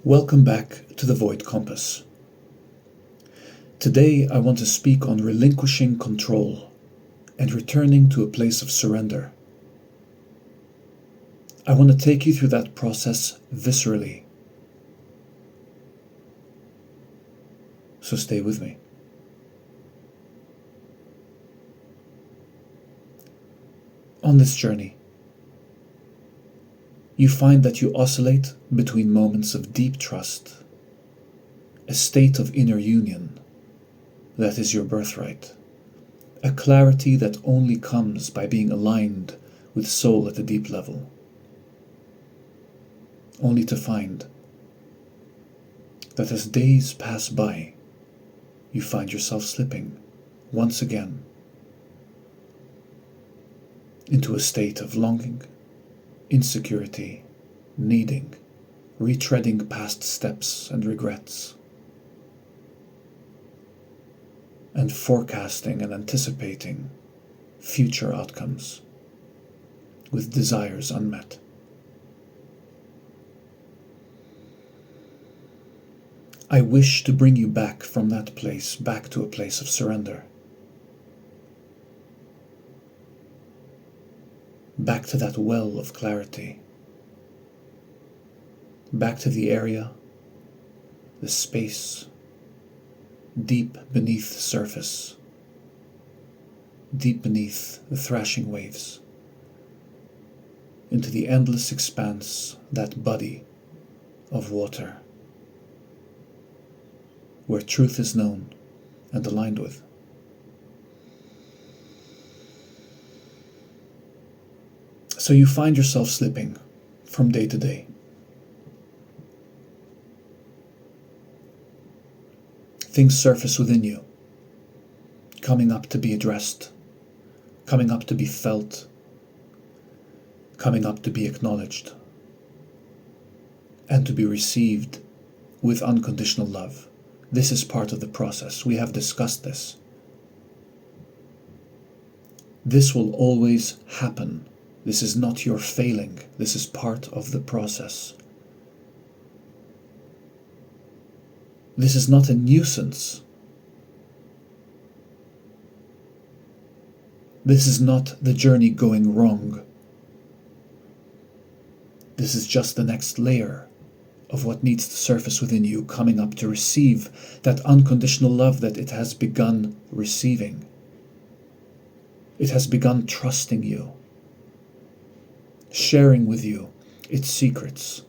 Welcome back to the Void Compass. Today I want to speak on relinquishing control and returning to a place of surrender. I want to take you through that process viscerally. So stay with me. On this journey, you find that you oscillate between moments of deep trust, a state of inner union that is your birthright, a clarity that only comes by being aligned with soul at a deep level, only to find that as days pass by, you find yourself slipping once again into a state of longing, insecurity, needing, retreading past steps and regrets, and forecasting and anticipating future outcomes with desires unmet. I wish to bring you back from that place, back to a place of surrender. Back to that well of clarity. Back to the area, the space, deep beneath the surface, deep beneath the thrashing waves, into the endless expanse, that body of water, where truth is known and aligned with. So you find yourself slipping from day to day. Things surface within you, coming up to be addressed, coming up to be felt, coming up to be acknowledged, and to be received with unconditional love. This is part of the process. We have discussed this. This will always happen. This is not your failing. This is part of the process. This is not a nuisance. This is not the journey going wrong. This is just the next layer of what needs to surface within you, coming up to receive that unconditional love that it has begun receiving. It has begun trusting you, sharing with you its secrets.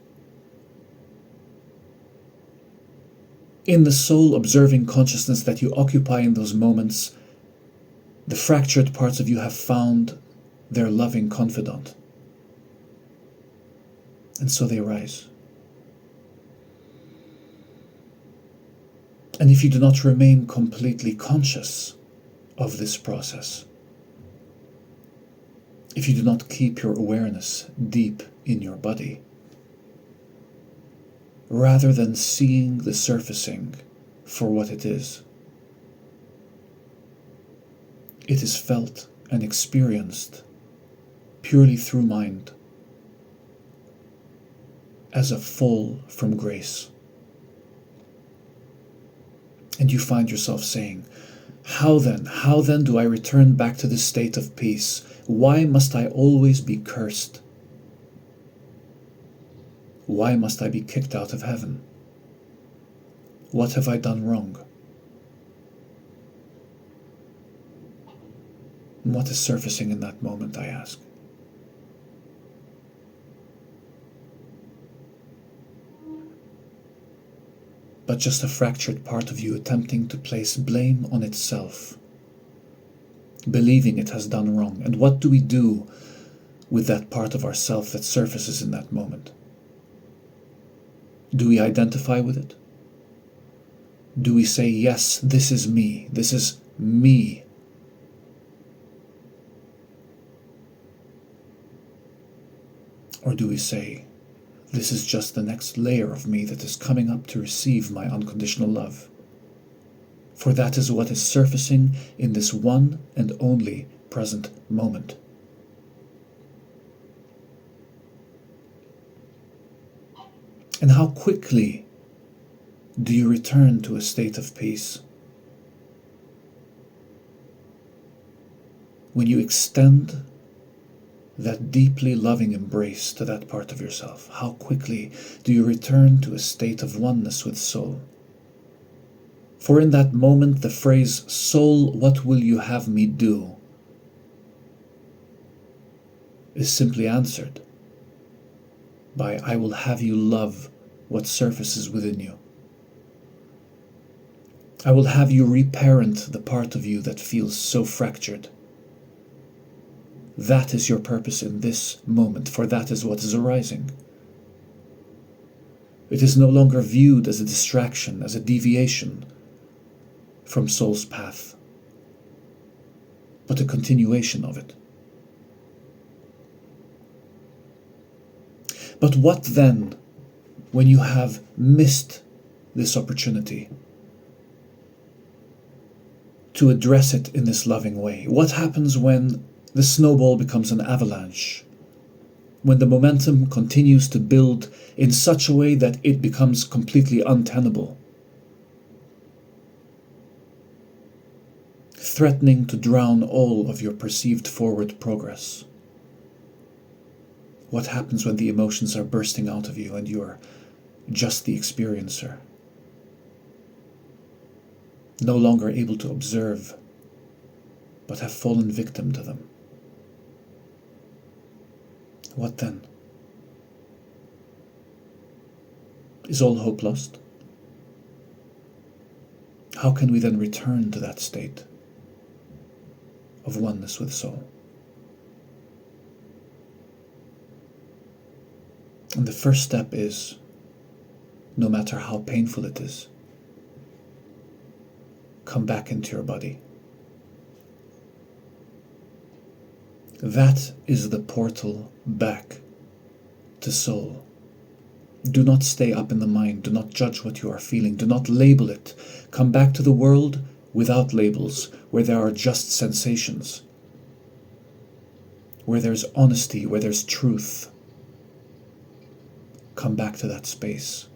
In the soul observing consciousness that you occupy in those moments, the fractured parts of you have found their loving confidant. And so they rise. And if you do not remain completely conscious of this process, if you do not keep your awareness deep in your body, rather than seeing the surfacing for what it is felt and experienced purely through mind as a fall from grace. And you find yourself saying, how then do I return back to this state of peace? Why must I always be cursed? Why must I be kicked out of heaven? What have I done wrong? And what is surfacing in that moment, I ask? But just a fractured part of you attempting to place blame on itself, believing it has done wrong. And what do we do with that part of ourself that surfaces in that moment? Do we identify with it? Do we say, yes, this is me, this is me? Or do we say, this is just the next layer of me that is coming up to receive my unconditional love? For that is what is surfacing in this one and only present moment. And how quickly do you return to a state of peace? When you extend that deeply loving embrace to that part of yourself, how quickly do you return to a state of oneness with soul? For in that moment, the phrase, "Soul, what will you have me do?" is simply answered by, "I will have you love what surfaces within you. I will have you reparent the part of you that feels so fractured." That is your purpose in this moment, for that is what is arising. It is no longer viewed as a distraction, as a deviation from soul's path, but a continuation of it. But what then when you have missed this opportunity to address it in this loving way? What happens when the snowball becomes an avalanche? When the momentum continues to build in such a way that it becomes completely untenable, threatening to drown all of your perceived forward progress? What happens when the emotions are bursting out of you and you're just the experiencer, no longer able to observe, but have fallen victim to them? What then? Is all hope lost? How can we then return to that state of oneness with soul? And the first step is, no matter how painful it is, come back into your body. That is the portal back to soul. Do not stay up in the mind. Do not judge what you are feeling. Do not label it. Come back to the world without labels, where there are just sensations, where there's honesty, where there's truth. Come back to that space.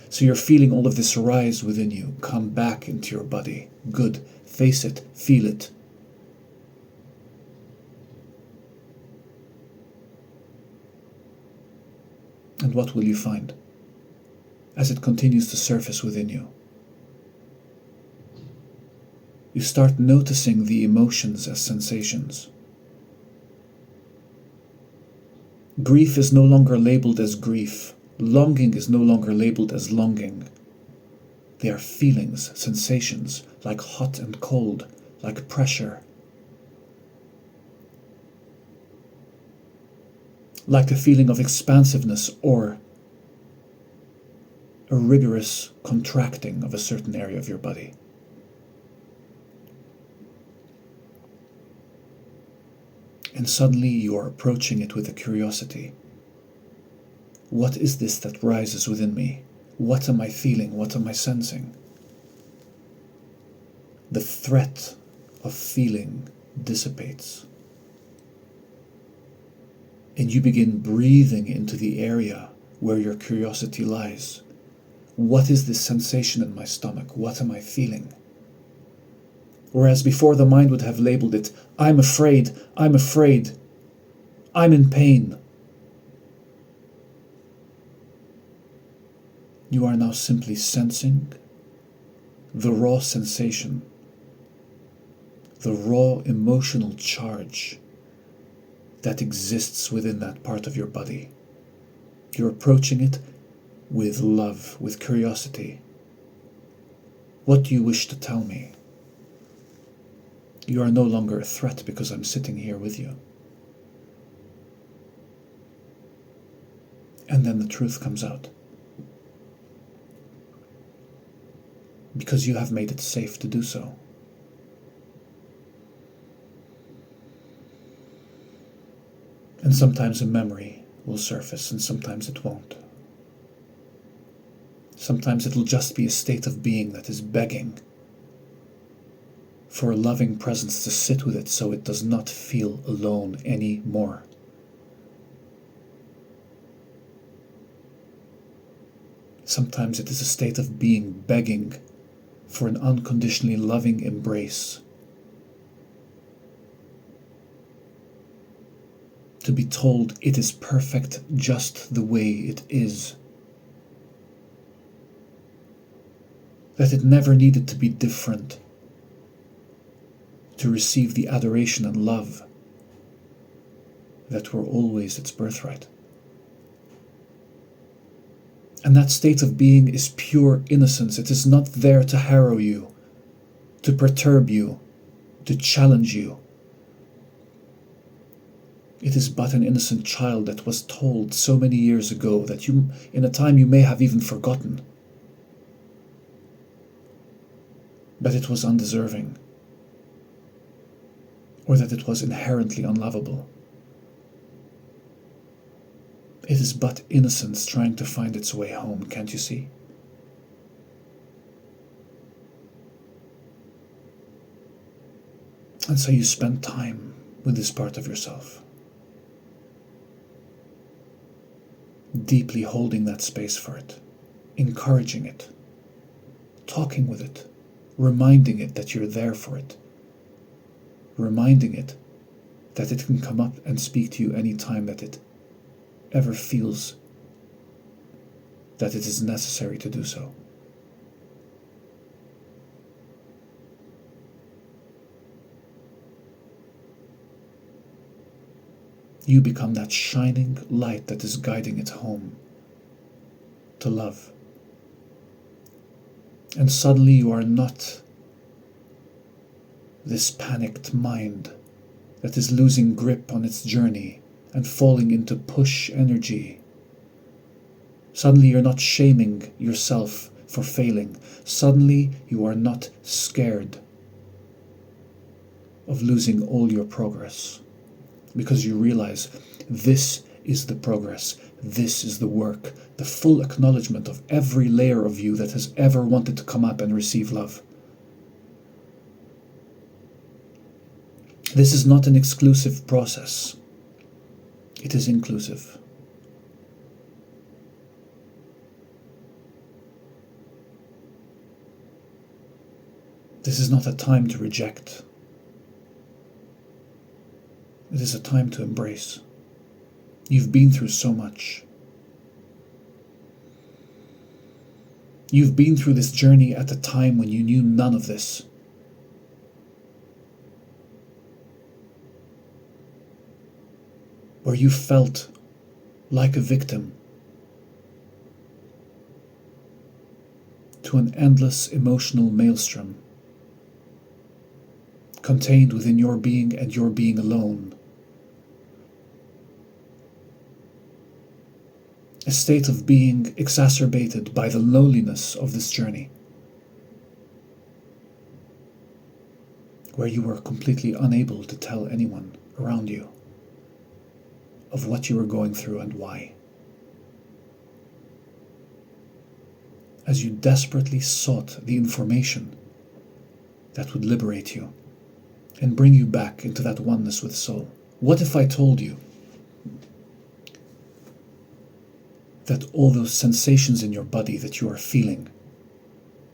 So you're feeling all of this rise within you. Come back into your body. Good. Face it. Feel it. And what will you find as it continues to surface within you? You start noticing the emotions as sensations. Grief is no longer labeled as grief. Longing is no longer labeled as longing. They are feelings, sensations, like hot and cold, like pressure, like a feeling of expansiveness or a rigorous contracting of a certain area of your body. And suddenly you are approaching it with a curiosity. What is this that rises within me? What am I feeling? What am I sensing? The threat of feeling dissipates. And you begin breathing into the area where your curiosity lies. What is this sensation in my stomach? What am I feeling? Whereas before the mind would have labeled it, I'm afraid, I'm afraid, I'm in pain. You are now simply sensing the raw sensation, the raw emotional charge that exists within that part of your body. You're approaching it with love, with curiosity. What do you wish to tell me? You are no longer a threat because I'm sitting here with you. And then the truth comes out. Because you have made it safe to do so. And sometimes a memory will surface and sometimes it won't. Sometimes it'll just be a state of being that is begging for a loving presence to sit with it so it does not feel alone anymore. Sometimes it is a state of being begging for an unconditionally loving embrace. To be told it is perfect just the way it is. That it never needed to be different to receive the adoration and love that were always its birthright. And that state of being is pure innocence. It is not there to harrow you, to perturb you, to challenge you. It is but an innocent child that was told so many years ago that you, in a time you may have even forgotten, that it was undeserving, or that it was inherently unlovable. It is but innocence trying to find its way home, can't you see? And so you spend time with this part of yourself, deeply holding that space for it, encouraging it, talking with it, reminding it that you're there for it, reminding it that it can come up and speak to you any time that it ever feels that it is necessary to do so. You become that shining light that is guiding it home to love. And suddenly you are not this panicked mind that is losing grip on its journey and falling into push energy. Suddenly you're not shaming yourself for failing. Suddenly you are not scared of losing all your progress, because you realize this is the progress, this is the work, the full acknowledgement of every layer of you that has ever wanted to come up and receive love. This is not an exclusive process. It is inclusive. This is not a time to reject. It is a time to embrace. You've been through so much. You've been through this journey at a time when you knew none of this. Where you felt like a victim to an endless emotional maelstrom contained within your being and your being alone. A state of being exacerbated by the loneliness of this journey, where you were completely unable to tell anyone around you of what you were going through and why. As you desperately sought the information that would liberate you and bring you back into that oneness with soul. What if I told you that all those sensations in your body that you are feeling,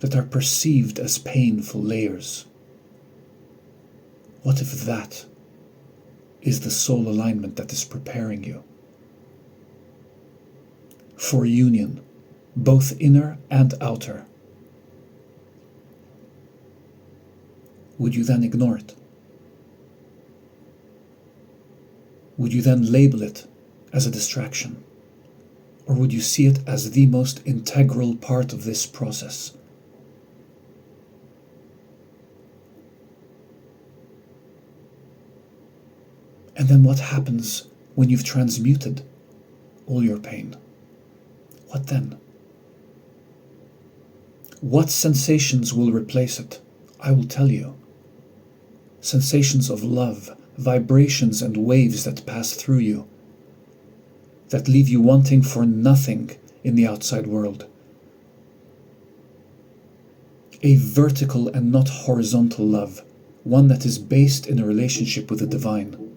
that are perceived as painful layers, what if that is the soul alignment that is preparing you for union, both inner and outer? Would you then ignore it? Would you then label it as a distraction? Or would you see it as the most integral part of this process? And then what happens when you've transmuted all your pain? What then? What sensations will replace it? I will tell you. Sensations of love, vibrations and waves that pass through you, that leave you wanting for nothing in the outside world. A vertical and not horizontal love, one that is based in a relationship with the divine.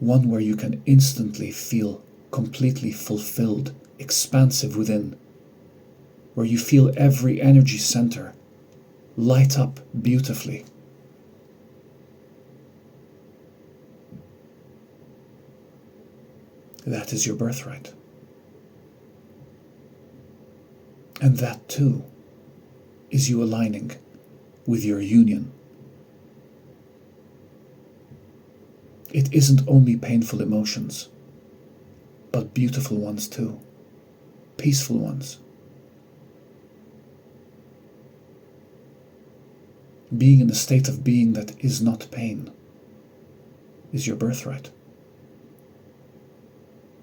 One where you can instantly feel completely fulfilled, expansive within, where you feel every energy center light up beautifully. That is your birthright. And that too is you aligning with your union. It isn't only painful emotions, but beautiful ones too, peaceful ones. Being in a state of being that is not pain is your birthright.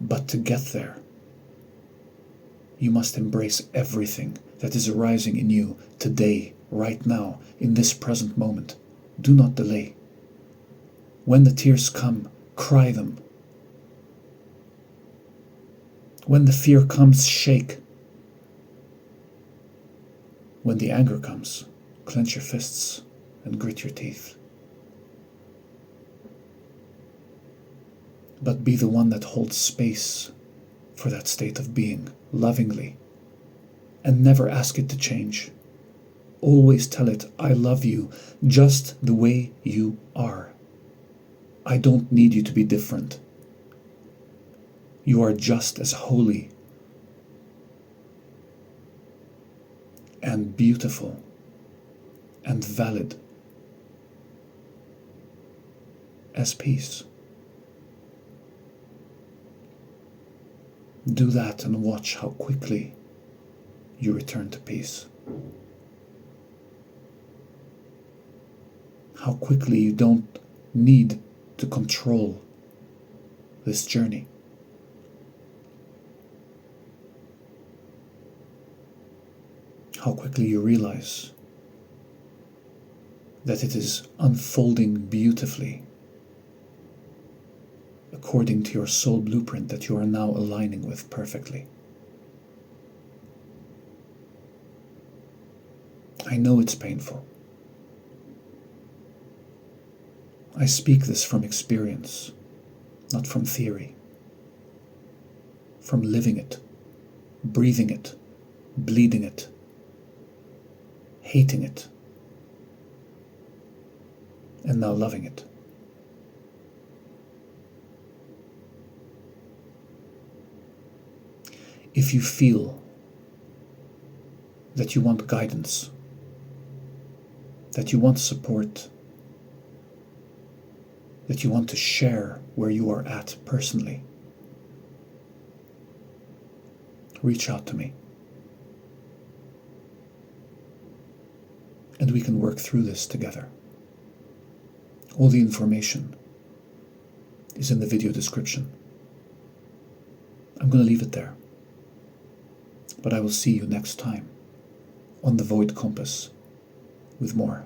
But to get there, you must embrace everything that is arising in you today, right now, in this present moment. Do not delay. When the tears come, cry them. When the fear comes, shake. When the anger comes, clench your fists and grit your teeth. But be the one that holds space for that state of being, lovingly, and never ask it to change. Always tell it, I love you just the way you are. I don't need you to be different. You are just as holy and beautiful and valid as peace. Do that and watch how quickly you return to peace. How quickly you don't need to control this journey. How quickly you realize that it is unfolding beautifully according to your soul blueprint that you are now aligning with perfectly. I know it's painful. I speak this from experience, not from theory. From living it, breathing it, bleeding it, hating it, and now loving it. If you feel that you want guidance, that you want support, that you want to share where you are at personally, reach out to me. And we can work through this together. All the information is in the video description. I'm going to leave it there. But I will see you next time on the Void Compass with more.